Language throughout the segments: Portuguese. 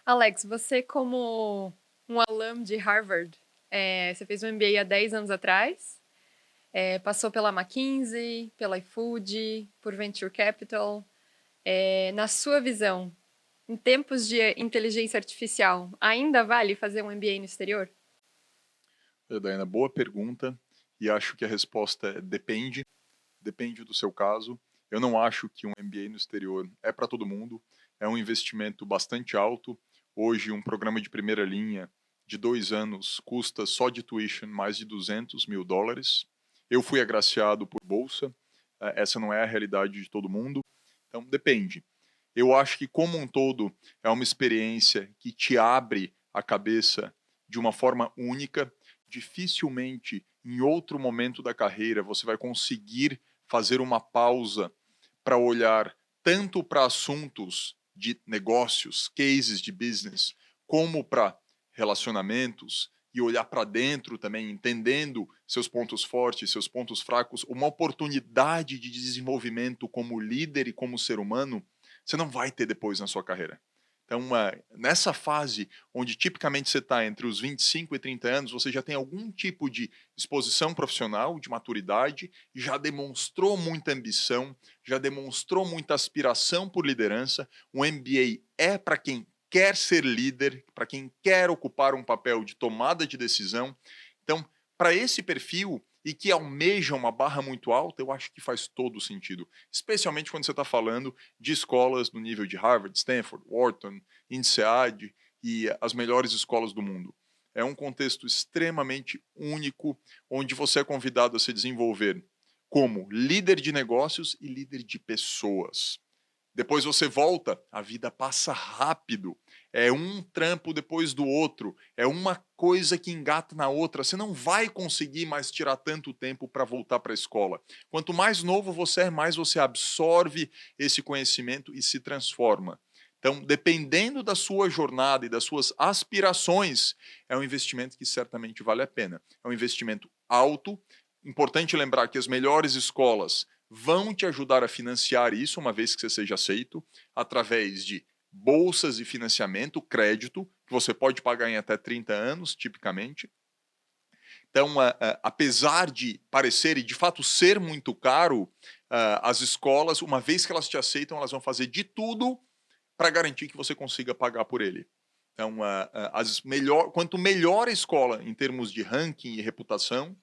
Alex, você como um alum de Harvard, você fez um MBA há 10 anos atrás, passou pela McKinsey, pela iFood, por Venture Capital. Na sua visão, em tempos de inteligência artificial, ainda vale fazer um MBA no exterior? Daiana, boa pergunta, e acho que a resposta é depende, depende do seu caso. Eu não acho que um MBA no exterior é para todo mundo, é um investimento bastante alto. Hoje, um programa de primeira linha de 2 anos custa só de tuition mais de US$ 200 mil. Eu fui agraciado por bolsa, essa não é a realidade de todo mundo, então depende. Eu acho que, como um todo, é uma experiência que te abre a cabeça de uma forma única. Dificilmente, em outro momento da carreira, você vai conseguir fazer uma pausa para olhar tanto para assuntos de negócios, cases de business, como para relacionamentos e olhar para dentro também, entendendo seus pontos fortes, seus pontos fracos, uma oportunidade de desenvolvimento como líder e como ser humano, você não vai ter depois na sua carreira. Então, nessa fase, onde tipicamente você está entre os 25 e 30 anos, você já tem algum tipo de exposição profissional, de maturidade, já demonstrou muita ambição, já demonstrou muita aspiração por liderança. O MBA é para quem quer ser líder, para quem quer ocupar um papel de tomada de decisão. Então, para esse perfil e que almeja uma barra muito alta, eu acho que faz todo sentido, especialmente quando você está falando de escolas no nível de Harvard, Stanford, Wharton, INSEAD e as melhores escolas do mundo. É um contexto extremamente único, onde você é convidado a se desenvolver como líder de negócios e líder de pessoas. Depois você volta, a vida passa rápido. É um trampo depois do outro, é uma coisa que engata na outra. Você não vai conseguir mais tirar tanto tempo para voltar para a escola. Quanto mais novo você é, mais você absorve esse conhecimento e se transforma. Então, dependendo da sua jornada e das suas aspirações, é um investimento que certamente vale a pena. É um investimento alto. Importante lembrar que as melhores escolas vão te ajudar a financiar isso, uma vez que você seja aceito, através de bolsas e financiamento, crédito, que você pode pagar em até 30 anos, tipicamente. Então, apesar de parecer e de fato ser muito caro, as escolas, uma vez que elas te aceitam, elas vão fazer de tudo para garantir que você consiga pagar por ele. Então, quanto melhor a escola em termos de ranking e reputação,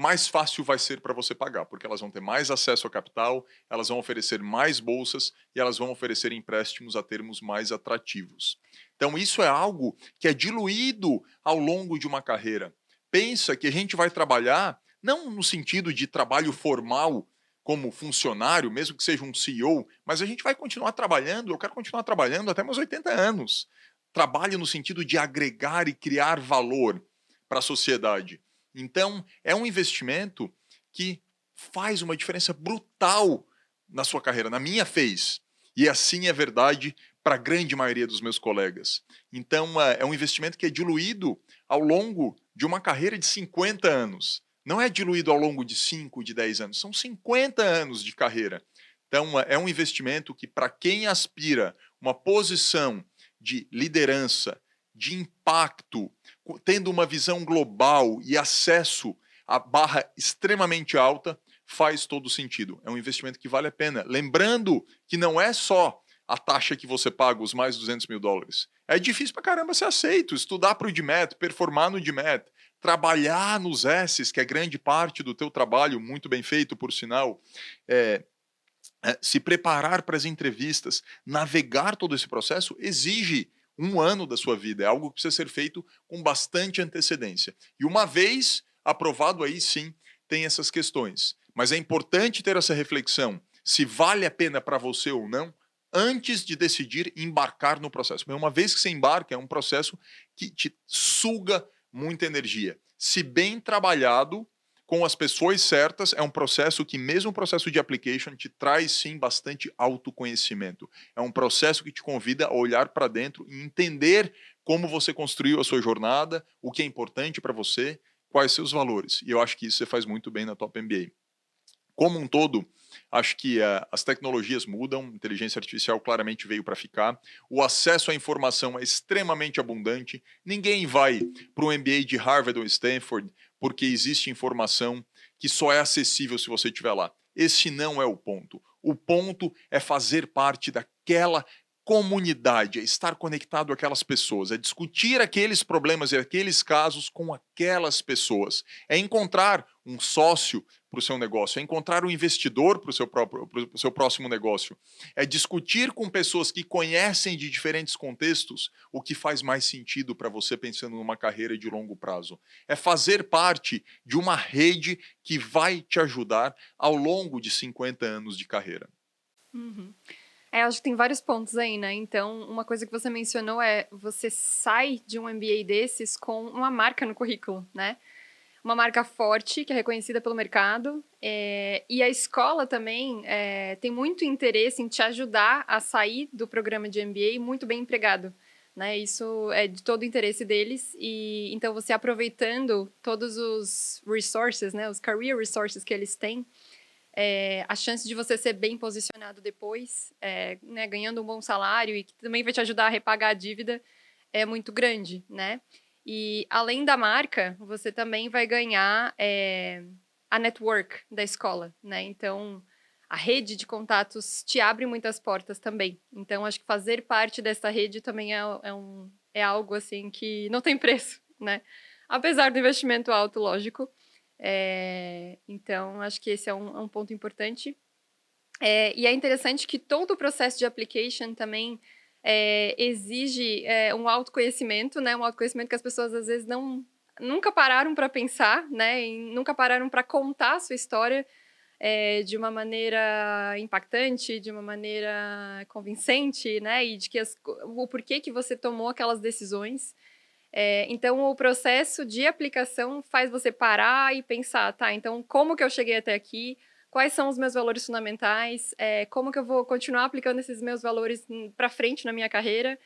mais fácil vai ser para você pagar, porque elas vão ter mais acesso a capital, elas vão oferecer mais bolsas e elas vão oferecer empréstimos a termos mais atrativos. Então, isso é algo que é diluído ao longo de uma carreira. Pensa que a gente vai trabalhar, não no sentido de trabalho formal, como funcionário, mesmo que seja um CEO, mas a gente vai continuar trabalhando, eu quero continuar trabalhando até meus 80 anos. Trabalho no sentido de agregar e criar valor para a sociedade. Então, é um investimento que faz uma diferença brutal na sua carreira. Na minha fez. E assim é verdade para a grande maioria dos meus colegas. Então, é um investimento que é diluído ao longo de uma carreira de 50 anos. Não é diluído ao longo de 5, de 10 anos. São 50 anos de carreira. Então, é um investimento que, para quem aspira uma posição de liderança, de impacto, tendo uma visão global e acesso à barra extremamente alta, faz todo sentido. É um investimento que vale a pena. Lembrando que não é só a taxa que você paga, os mais US$ 200 mil. É difícil pra caramba ser aceito. Estudar para o DMAT, performar no DMAT, trabalhar nos S's, que é grande parte do teu trabalho, muito bem feito, por sinal, se preparar para as entrevistas, navegar todo esse processo, exige 1 ano da sua vida. É algo que precisa ser feito com bastante antecedência. E uma vez aprovado, aí sim, tem essas questões. Mas é importante ter essa reflexão, se vale a pena para você ou não, antes de decidir embarcar no processo. Mas uma vez que você embarca, é um processo que te suga muita energia. Se bem trabalhado, com as pessoas certas, é um processo que, mesmo o processo de application, te traz sim bastante autoconhecimento. É um processo que te convida a olhar para dentro e entender como você construiu a sua jornada, o que é importante para você, quais seus valores. E eu acho que isso você faz muito bem na Top MBA. Como um todo, Acho que as tecnologias mudam, inteligência artificial claramente veio para ficar, o acesso à informação é extremamente abundante, ninguém vai para um MBA de Harvard ou Stanford porque existe informação que só é acessível se você estiver lá. Esse não é o ponto. O ponto é fazer parte daquela comunidade, é estar conectado àquelas pessoas, é discutir aqueles problemas e aqueles casos com aquelas pessoas, é encontrar um sócio para o seu negócio, é encontrar um investidor para o seu próximo negócio, é discutir com pessoas que conhecem de diferentes contextos o que faz mais sentido para você pensando numa carreira de longo prazo. É fazer parte de uma rede que vai te ajudar ao longo de 50 anos de carreira. Uhum. Acho que tem vários pontos aí, né? Então, uma coisa que você mencionou é você sai de um MBA desses com uma marca no currículo, né? Uma marca forte, que é reconhecida pelo mercado. E a escola também tem muito interesse em te ajudar a sair do programa de MBA muito bem empregado. Né? Isso é de todo o interesse deles. E então, você aproveitando todos os resources, né? Os career resources que eles têm, a chance de você ser bem posicionado depois, né, ganhando um bom salário e que também vai te ajudar a repagar a dívida, é muito grande, né? E além da marca, você também vai ganhar a network da escola, né? Então, a rede de contatos te abre muitas portas também. Então, acho que fazer parte dessa rede também é algo, assim, que não tem preço, né? Apesar do investimento alto, lógico. Então, acho que esse é um ponto importante. E é interessante que todo o processo de application também exige um autoconhecimento, né? Um autoconhecimento que as pessoas, às vezes, nunca pararam para pensar, né? E nunca pararam para contar a sua história de uma maneira impactante, de uma maneira convincente, né? E de que o porquê que você tomou aquelas decisões. Então, o processo de aplicação faz você parar e pensar, tá, então como que eu cheguei até aqui? Quais são os meus valores fundamentais? Como que eu vou continuar aplicando esses meus valores para frente na minha carreira?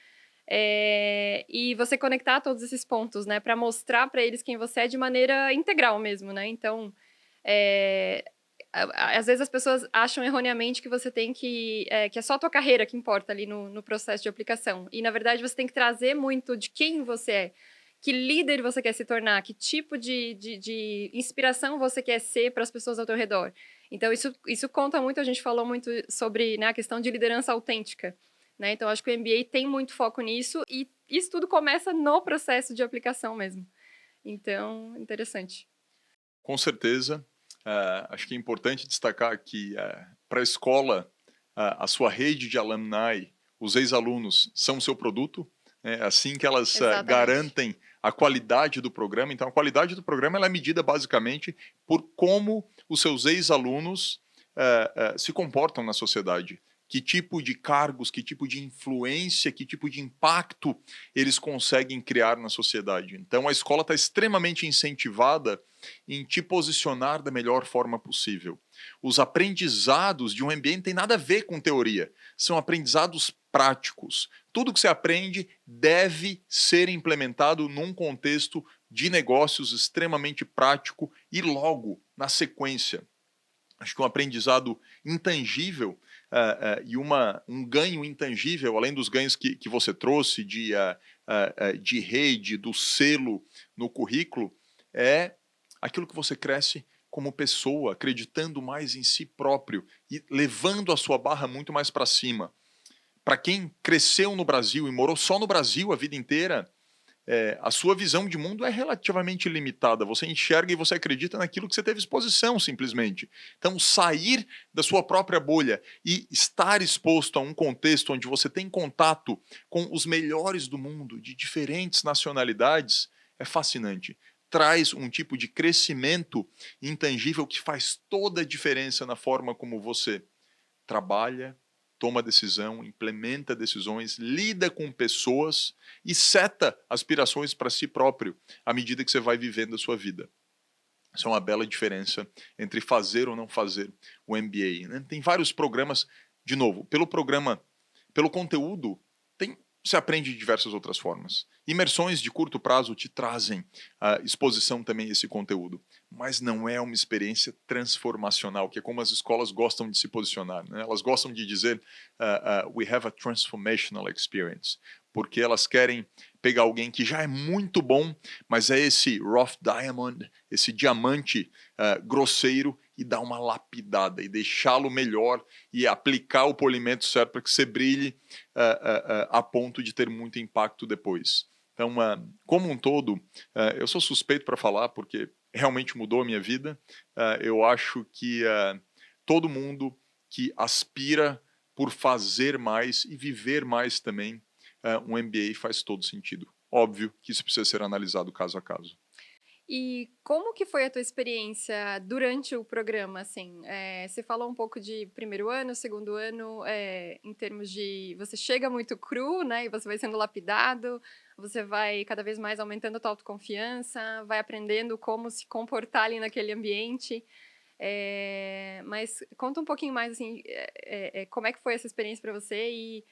E você conectar todos esses pontos, né, para mostrar para eles quem você é de maneira integral mesmo, né? Então, às vezes as pessoas acham erroneamente que você tem que é só a tua carreira que importa ali no processo de aplicação. E, na verdade, você tem que trazer muito de quem você é, que líder você quer se tornar, que tipo de inspiração você quer ser para as pessoas ao teu redor. Então, isso conta muito, a gente falou muito sobre, né, a questão de liderança autêntica. Né? Então, acho que o MBA tem muito foco nisso e isso tudo começa no processo de aplicação mesmo. Então, interessante. Com certeza. Acho que é importante destacar que para a escola, a sua rede de alumni, os ex-alunos são o seu produto, é assim que elas Exatamente. garantem a qualidade do programa. Então, a qualidade do programa ela é medida basicamente por como os seus ex-alunos se comportam na sociedade. Que tipo de cargos, que tipo de influência, que tipo de impacto eles conseguem criar na sociedade. Então, a escola está extremamente incentivada em te posicionar da melhor forma possível. Os aprendizados de um MBA não tem nada a ver com teoria, são aprendizados práticos. Tudo que você aprende deve ser implementado num contexto de negócios extremamente prático e logo na sequência. Acho que um aprendizado intangível e um ganho intangível, além dos ganhos que você trouxe de rede, do selo no currículo, é aquilo que você cresce como pessoa, acreditando mais em si próprio e levando a sua barra muito mais para cima. Para quem cresceu no Brasil e morou só no Brasil a vida inteira, a sua visão de mundo é relativamente limitada. Você enxerga e você acredita naquilo que você teve exposição, simplesmente. Então, sair da sua própria bolha e estar exposto a um contexto onde você tem contato com os melhores do mundo, de diferentes nacionalidades, é fascinante. Traz um tipo de crescimento intangível que faz toda a diferença na forma como você trabalha, toma decisão, implementa decisões, lida com pessoas e seta aspirações para si próprio à medida que você vai vivendo a sua vida. Essa é uma bela diferença entre fazer ou não fazer o MBA. Né? Tem vários programas, de novo, pelo conteúdo, tem você aprende de diversas outras formas. Imersões de curto prazo te trazem a exposição também a esse conteúdo, mas não é uma experiência transformacional, que é como as escolas gostam de se posicionar, né? Elas gostam de dizer we have a transformational experience, porque elas querem pegar alguém que já é muito bom, mas é esse rough diamond, esse diamante grosseiro, e dar uma lapidada e deixá-lo melhor e aplicar o polimento certo para que você brilhe a ponto de ter muito impacto depois. Então, como um todo, eu sou suspeito para falar porque realmente mudou a minha vida. Eu acho que todo mundo que aspira por fazer mais e viver mais também, um MBA faz todo sentido. Óbvio que isso precisa ser analisado caso a caso. E como que foi a tua experiência durante o programa, assim? Você falou um pouco de primeiro ano, segundo ano, em termos de você chega muito cru, né, e você vai sendo lapidado, você vai cada vez mais aumentando a tua autoconfiança, vai aprendendo como se comportar ali naquele ambiente. Mas conta um pouquinho mais, assim, como é que foi essa experiência para você e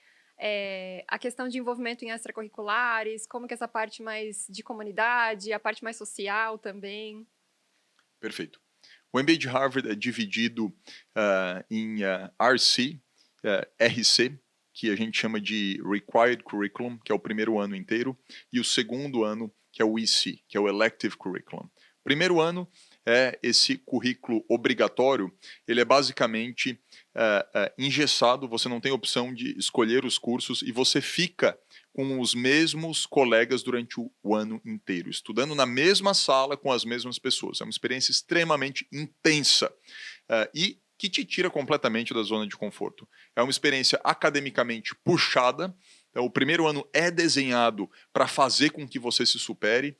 a questão de envolvimento em extracurriculares, como que essa parte mais de comunidade, a parte mais social também. Perfeito. O MBA de Harvard é dividido em RC, RC, que a gente chama de Required Curriculum, que é o primeiro ano inteiro, e o segundo ano, que é o EC, que é o Elective Curriculum. Primeiro ano é esse currículo obrigatório, ele é basicamente engessado, você não tem opção de escolher os cursos e você fica com os mesmos colegas durante o ano inteiro, estudando na mesma sala com as mesmas pessoas. É uma experiência extremamente intensa e que te tira completamente da zona de conforto. É uma experiência academicamente puxada. Então, o primeiro ano é desenhado para fazer com que você se supere.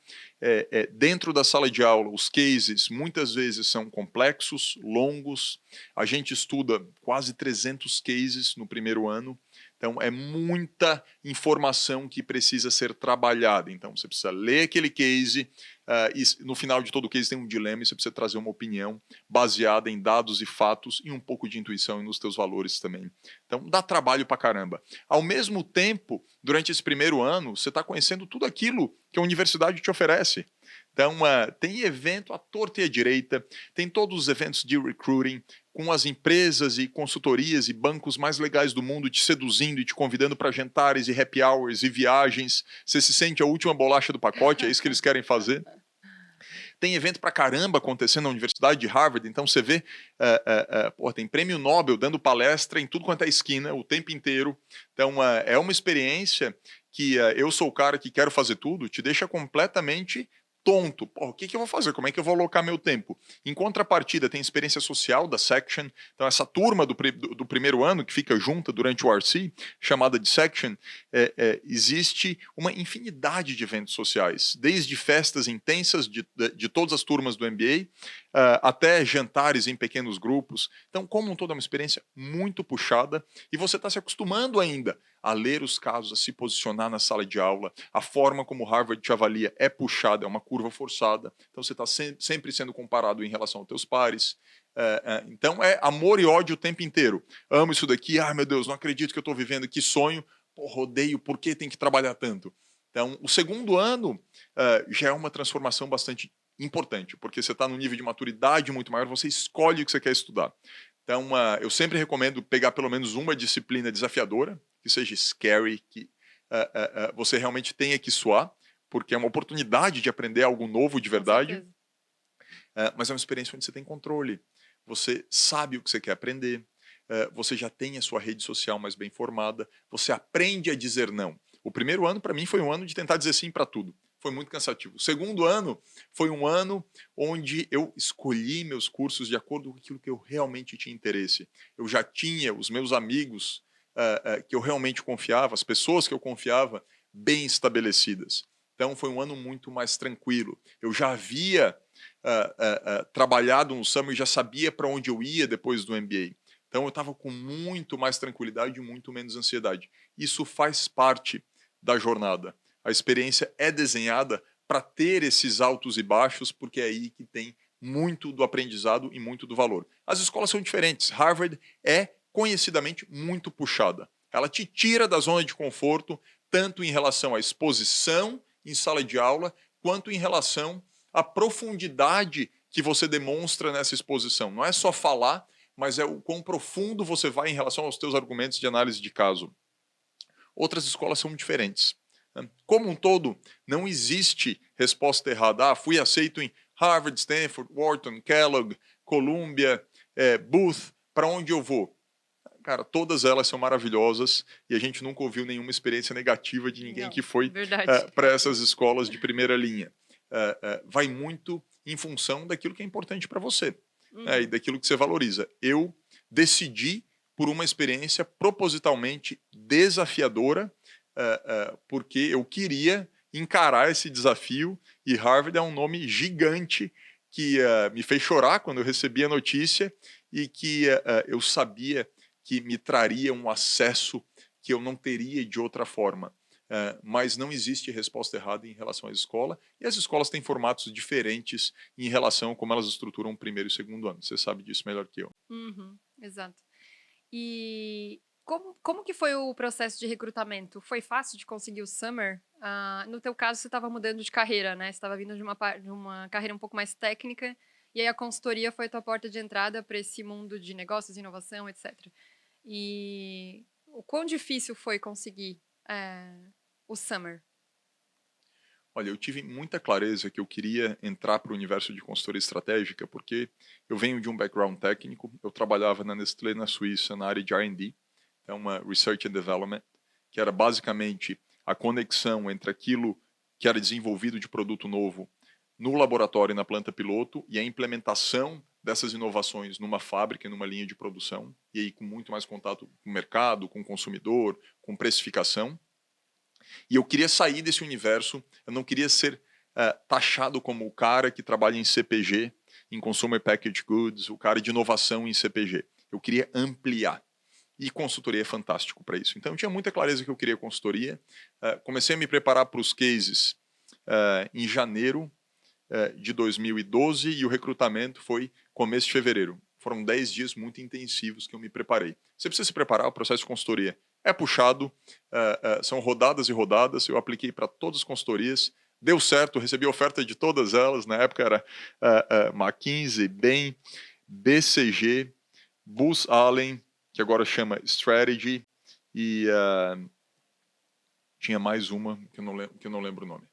Dentro da sala de aula, os cases muitas vezes são complexos, longos. A gente estuda quase 300 cases no primeiro ano. Então, é muita informação que precisa ser trabalhada. Então, você precisa ler aquele case, e no final de todo o case tem um dilema e você precisa trazer uma opinião baseada em dados e fatos e um pouco de intuição e nos teus valores também. Então, dá trabalho pra caramba. Ao mesmo tempo, durante esse primeiro ano, você está conhecendo tudo aquilo que a universidade te oferece. Então, tem evento à torta e à direita, tem todos os eventos de recruiting, com as empresas e consultorias e bancos mais legais do mundo te seduzindo e te convidando para jantares e happy hours e viagens. Você se sente a última bolacha do pacote, é isso que eles querem fazer. Tem evento pra caramba acontecendo na Universidade de Harvard, então você vê, tem prêmio Nobel dando palestra em tudo quanto é esquina, o tempo inteiro. Então, é uma experiência que eu sou o cara que quero fazer tudo, te deixa completamente tonto. O que eu vou fazer? Como é que eu vou alocar meu tempo? Em contrapartida, tem experiência social da Section. Então, essa turma do primeiro ano, que fica junta durante o RC, chamada de Section, existe uma infinidade de eventos sociais, desde festas intensas de todas as turmas do MBA, até jantares em pequenos grupos. Então, como um todo, é uma experiência muito puxada e você está se acostumando ainda a ler os casos, a se posicionar na sala de aula. A forma como Harvard te avalia é puxada, é uma curva forçada. Então, você está sempre sendo comparado em relação aos teus pares. Então, é amor e ódio o tempo inteiro. Amo isso daqui, ai meu Deus, não acredito que eu estou vivendo, que sonho. Odeio, por que tem que trabalhar tanto? Então, o segundo ano já é uma transformação bastante importante, porque você está num nível de maturidade muito maior, você escolhe o que você quer estudar. Então, eu sempre recomendo pegar pelo menos uma disciplina desafiadora, que seja scary, que você realmente tenha que suar, porque é uma oportunidade de aprender algo novo de verdade, mas é uma experiência onde você tem controle. Você sabe o que você quer aprender, você já tem a sua rede social mais bem formada, você aprende a dizer não. O primeiro ano, para mim, foi um ano de tentar dizer sim para tudo. Foi muito cansativo. O segundo ano foi um ano onde eu escolhi meus cursos de acordo com aquilo que eu realmente tinha interesse. Eu já tinha os meus amigos que eu realmente confiava, as pessoas que eu confiava, bem estabelecidas. Então, foi um ano muito mais tranquilo. Eu já havia trabalhado no Summer e já sabia para onde eu ia depois do MBA. Então, eu estava com muito mais tranquilidade e muito menos ansiedade. Isso faz parte da jornada. A experiência é desenhada para ter esses altos e baixos, porque é aí que tem muito do aprendizado e muito do valor. As escolas são diferentes. Harvard é conhecidamente muito puxada. Ela te tira da zona de conforto tanto em relação à exposição em sala de aula, quanto em relação à profundidade que você demonstra nessa exposição. Não é só falar, mas é o quão profundo você vai em relação aos teus argumentos de análise de caso. Outras escolas são diferentes. Como um todo, não existe resposta errada. Ah, fui aceito em Harvard, Stanford, Wharton, Kellogg, Columbia, Booth, para onde eu vou? Cara, todas elas são maravilhosas e a gente nunca ouviu nenhuma experiência negativa de ninguém que foi para essas escolas de primeira linha. Vai muito em função daquilo que é importante para você e daquilo que você valoriza. Eu decidi por uma experiência propositalmente desafiadora, porque eu queria encarar esse desafio, e Harvard é um nome gigante que me fez chorar quando eu recebi a notícia e que eu sabia que me traria um acesso que eu não teria de outra forma. Mas não existe resposta errada em relação à escola, e as escolas têm formatos diferentes em relação a como elas estruturam o primeiro e o segundo ano. Você sabe disso melhor que eu. Exato. E como que foi o processo de recrutamento? Foi fácil de conseguir o Summer? No teu caso, você estava mudando de carreira, né? Você estava vindo de uma carreira um pouco mais técnica, e aí a consultoria foi a tua porta de entrada para esse mundo de negócios, inovação, etc. E o quão difícil foi conseguir o Summer? Olha, eu tive muita clareza que eu queria entrar para o universo de consultoria estratégica, porque eu venho de um background técnico. Eu trabalhava na Nestlé, na Suíça, na área de R&D, então uma Research and Development, que era basicamente a conexão entre aquilo que era desenvolvido de produto novo no laboratório e na planta piloto e a implementação dessas inovações numa fábrica, numa linha de produção, e aí com muito mais contato com o mercado, com o consumidor, com precificação. E eu queria sair desse universo, eu não queria ser taxado como o cara que trabalha em CPG, em Consumer Packaged Goods, o cara de inovação em CPG. Eu queria ampliar. E consultoria é fantástico para isso. Então eu tinha muita clareza que eu queria consultoria. Comecei a me preparar para os cases em janeiro de 2012 e o recrutamento foi começo de fevereiro. Foram 10 dias muito intensivos que eu me preparei. Você precisa se preparar, o processo de consultoria é puxado, são rodadas e rodadas. Eu apliquei para todas as consultorias, deu certo, recebi oferta de todas elas. Na época era McKinsey, Bain, BCG, Booz Allen, que agora chama Strategy, e tinha mais uma que eu não lembro o nome.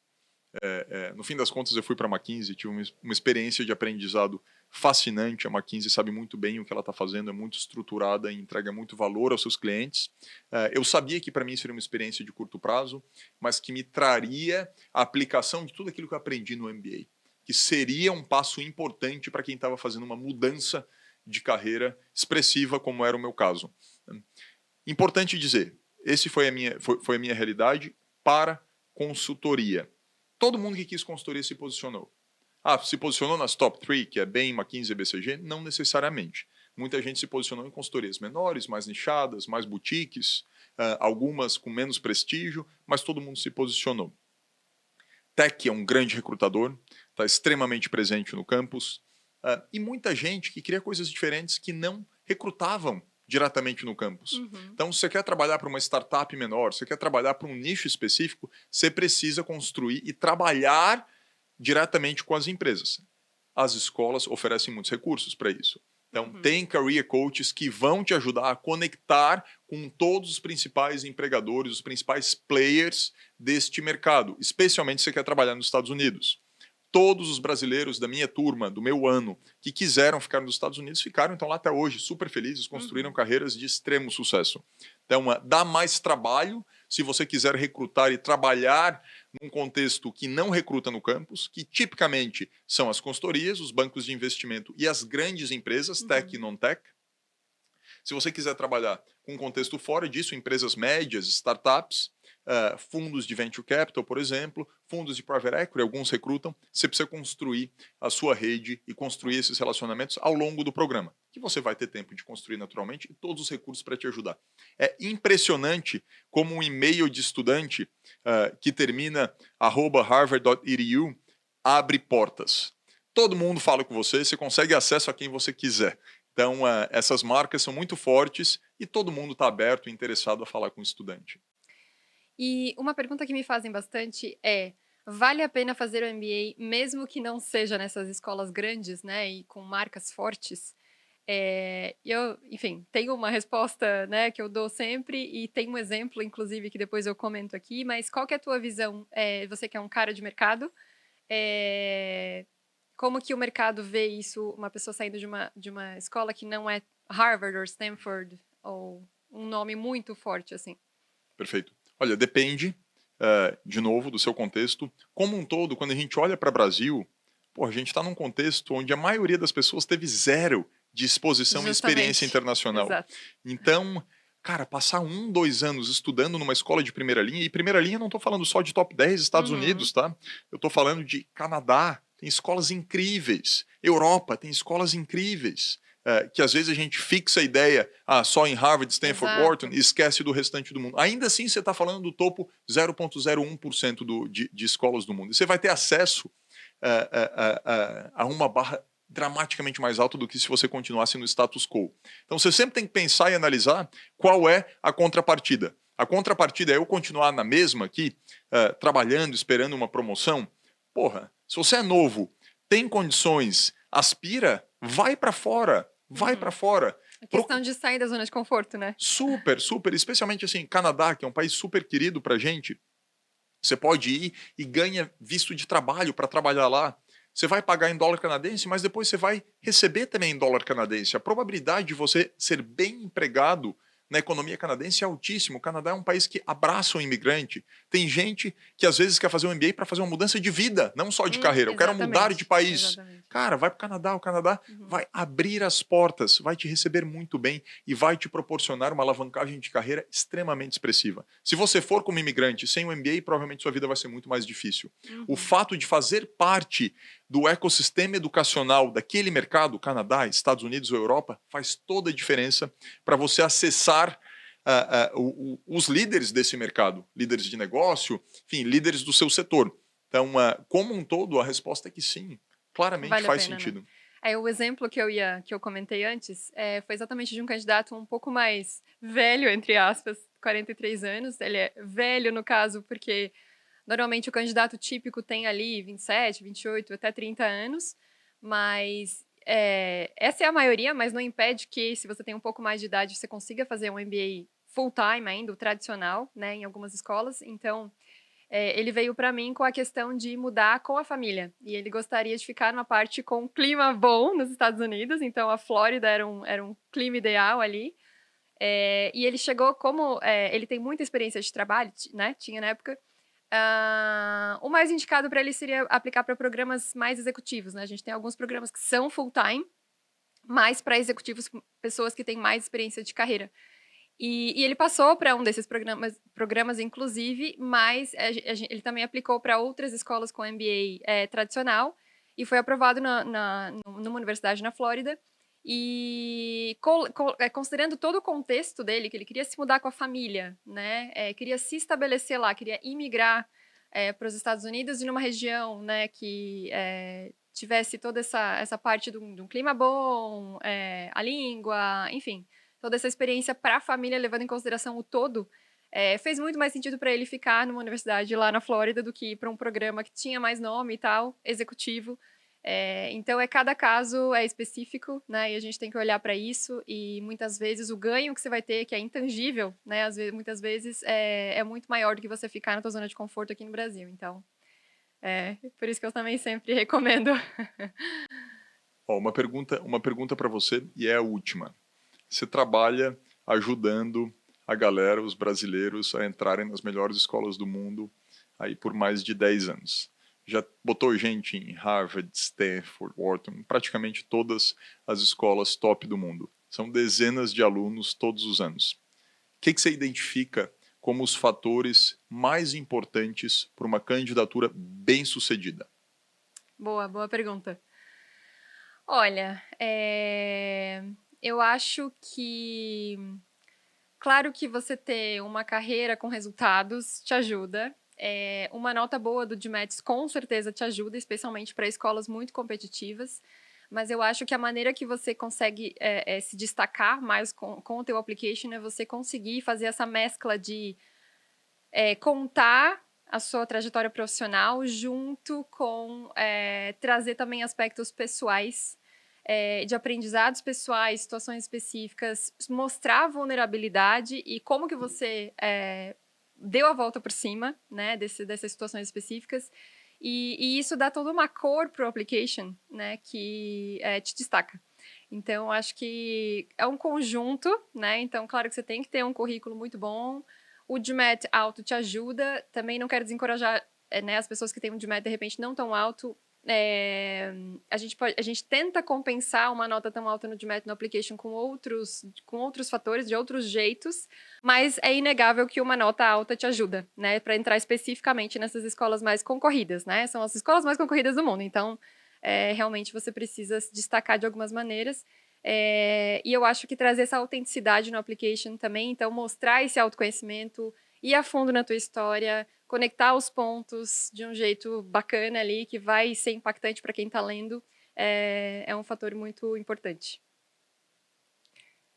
No fim das contas, eu fui para a McKinsey, tive uma experiência de aprendizado fascinante. A McKinsey sabe muito bem o que ela está fazendo, é muito estruturada e entrega muito valor aos seus clientes. Eu sabia que para mim seria uma experiência de curto prazo, mas que me traria a aplicação de tudo aquilo que eu aprendi no MBA, que seria um passo importante para quem estava fazendo uma mudança de carreira expressiva, como era o meu caso. Importante dizer, esse foi a minha realidade para consultoria. Todo mundo que quis consultoria se posicionou. Se posicionou nas top 3, que é Bain, McKinsey, BCG? Não necessariamente. Muita gente se posicionou em consultorias menores, mais nichadas, mais boutiques, algumas com menos prestígio, mas todo mundo se posicionou. Tech é um grande recrutador, está extremamente presente no campus, e muita gente que queria coisas diferentes que não recrutavam diretamente no campus. Então, se você quer trabalhar para uma startup menor, se você quer trabalhar para um nicho específico, você precisa construir e trabalhar diretamente com as empresas. As escolas oferecem muitos recursos para isso. Então, tem career coaches que vão te ajudar a conectar com todos os principais empregadores, os principais players deste mercado, especialmente se você quer trabalhar nos Estados Unidos. Todos os brasileiros da minha turma, do meu ano, que quiseram ficar nos Estados Unidos, ficaram então lá até hoje, super felizes, construíram carreiras de extremo sucesso. Então, dá mais trabalho se você quiser recrutar e trabalhar num contexto que não recruta no campus, que tipicamente são as consultorias, os bancos de investimento e as grandes empresas, tech e non-tech. Se você quiser trabalhar com um contexto fora disso, empresas médias, startups, fundos de venture capital, por exemplo, fundos de private equity, alguns recrutam, você precisa construir a sua rede e construir esses relacionamentos ao longo do programa, que você vai ter tempo de construir naturalmente e todos os recursos para te ajudar. É impressionante como um e-mail de estudante que termina @harvard.edu abre portas. Todo mundo fala com você, você consegue acesso a quem você quiser. Então, essas marcas são muito fortes e todo mundo está aberto e interessado a falar com o estudante. E uma pergunta que me fazem bastante é: vale a pena fazer o MBA mesmo que não seja nessas escolas grandes, né, e com marcas fortes? Enfim, tenho uma resposta, né, que eu dou sempre e tem um exemplo, inclusive, que depois eu comento aqui, mas qual que é a tua visão? Você que é um cara de mercado, eh, como que o mercado vê isso, uma pessoa saindo de uma escola que não é Harvard ou Stanford ou um nome muito forte, assim? Perfeito. Olha, depende, de novo, do seu contexto. Como um todo, quando a gente olha para o Brasil, pô, a gente está num contexto onde a maioria das pessoas teve zero de exposição e experiência Justamente. internacional. Exato. Então, cara, passar 2 anos estudando numa escola de primeira linha, e primeira linha eu não estou falando só de top 10 Estados Uhum. Unidos, tá? Eu estou falando de Canadá, tem escolas incríveis. Europa tem escolas incríveis. Que às vezes a gente fixa a ideia só em Harvard, Stanford, Wharton Exato. e esquece do restante do mundo. Ainda assim, você está falando do topo 0,01% de escolas do mundo. E você vai ter acesso a uma barra dramaticamente mais alta do que se você continuasse no status quo. Então você sempre tem que pensar e analisar qual é a contrapartida. A contrapartida é eu continuar na mesma aqui, trabalhando, esperando uma promoção. Porra, se você é novo, tem condições, aspira, vai para fora. Vai para Uhum. fora. A questão de sair da zona de conforto, né? Super, super, especialmente assim, Canadá, que é um país super querido pra gente. Você pode ir e ganha visto de trabalho para trabalhar lá. Você vai pagar em dólar canadense, mas depois você vai receber também em dólar canadense. A probabilidade de você ser bem empregado na economia canadense é altíssima. O Canadá é um país que abraça o imigrante. Tem gente que às vezes quer fazer um MBA para fazer uma mudança de vida, não só de carreira. Eu quero mudar de Exatamente. país. Exatamente. Cara, vai para o Canadá. O Canadá Uhum. vai abrir as portas, vai te receber muito bem e vai te proporcionar uma alavancagem de carreira extremamente expressiva. Se você for como imigrante sem o MBA, provavelmente sua vida vai ser muito mais difícil. O Uhum. fato de fazer parte do ecossistema educacional daquele mercado, Canadá, Estados Unidos ou Europa, faz toda a diferença para você acessar os líderes desse mercado, líderes de negócio, enfim, líderes do seu setor. Então, como um todo, a resposta é que sim, claramente Vale a faz pena, né? sentido. O exemplo que eu comentei antes foi exatamente de um candidato um pouco mais velho, entre aspas, 43 anos. Ele é velho, no caso, porque normalmente o candidato típico tem ali 27, 28, até 30 anos, mas essa é a maioria, mas não impede que, se você tem um pouco mais de idade, você consiga fazer um MBA full-time ainda, o tradicional, né, em algumas escolas. Então, ele veio para mim com a questão de mudar com a família. E ele gostaria de ficar numa parte com clima bom nos Estados Unidos, então a Flórida era um clima ideal ali. E ele chegou como ele tem muita experiência de trabalho, né? Tinha na época. O mais indicado para ele seria aplicar para programas mais executivos, né? A gente tem alguns programas que são full-time, mas para executivos, pessoas que têm mais experiência de carreira. E ele passou para um desses programas, inclusive, mas ele também aplicou para outras escolas com MBA tradicional e foi aprovado numa universidade na Flórida. E considerando todo o contexto dele, que ele queria se mudar com a família, né? Queria se estabelecer lá, queria imigrar para os Estados Unidos e numa região, né, que tivesse toda essa parte de um clima bom, a língua, enfim, toda essa experiência para a família, levando em consideração o todo, fez muito mais sentido para ele ficar numa universidade lá na Flórida do que para um programa que tinha mais nome e tal, executivo. Então, cada caso é específico, né? E a gente tem que olhar para isso. E muitas vezes o ganho que você vai ter, que é intangível, né? Muitas vezes é muito maior do que você ficar na tua zona de conforto aqui no Brasil. Então, por isso que eu também sempre recomendo. Ó, uma pergunta para você e é a última. Você trabalha ajudando a galera, os brasileiros, a entrarem nas melhores escolas do mundo aí por mais de 10 anos. Já botou gente em Harvard, Stanford, Wharton, praticamente todas as escolas top do mundo. São dezenas de alunos todos os anos. O que você identifica como os fatores mais importantes para uma candidatura bem-sucedida? Boa pergunta. Olha, eu acho que claro que você ter uma carreira com resultados te ajuda. Uma nota boa do GMAT com certeza te ajuda, especialmente para escolas muito competitivas. Mas eu acho que a maneira que você consegue se destacar mais com o teu application é você conseguir fazer essa mescla de contar a sua trajetória profissional junto com trazer também aspectos pessoais, de aprendizados pessoais, situações específicas, mostrar a vulnerabilidade e como que você deu a volta por cima, né, dessas situações específicas. E isso dá toda uma cor para o application, né, que te destaca. Então, acho que é um conjunto, né? Então, claro que você tem que ter um currículo muito bom. O GMAT alto te ajuda. Também não quero desencorajar, né, as pessoas que têm um GMAT, de repente, não tão alto. A gente tenta compensar uma nota tão alta no GMAT no application com outros fatores, de outros jeitos, mas é inegável que uma nota alta te ajuda, né, para entrar especificamente nessas escolas mais concorridas, né? São as escolas mais concorridas do mundo, então realmente você precisa se destacar de algumas maneiras. E eu acho que trazer essa autenticidade no application também, então mostrar esse autoconhecimento, ir a fundo na tua história, conectar os pontos de um jeito bacana ali, que vai ser impactante para quem está lendo, é um fator muito importante.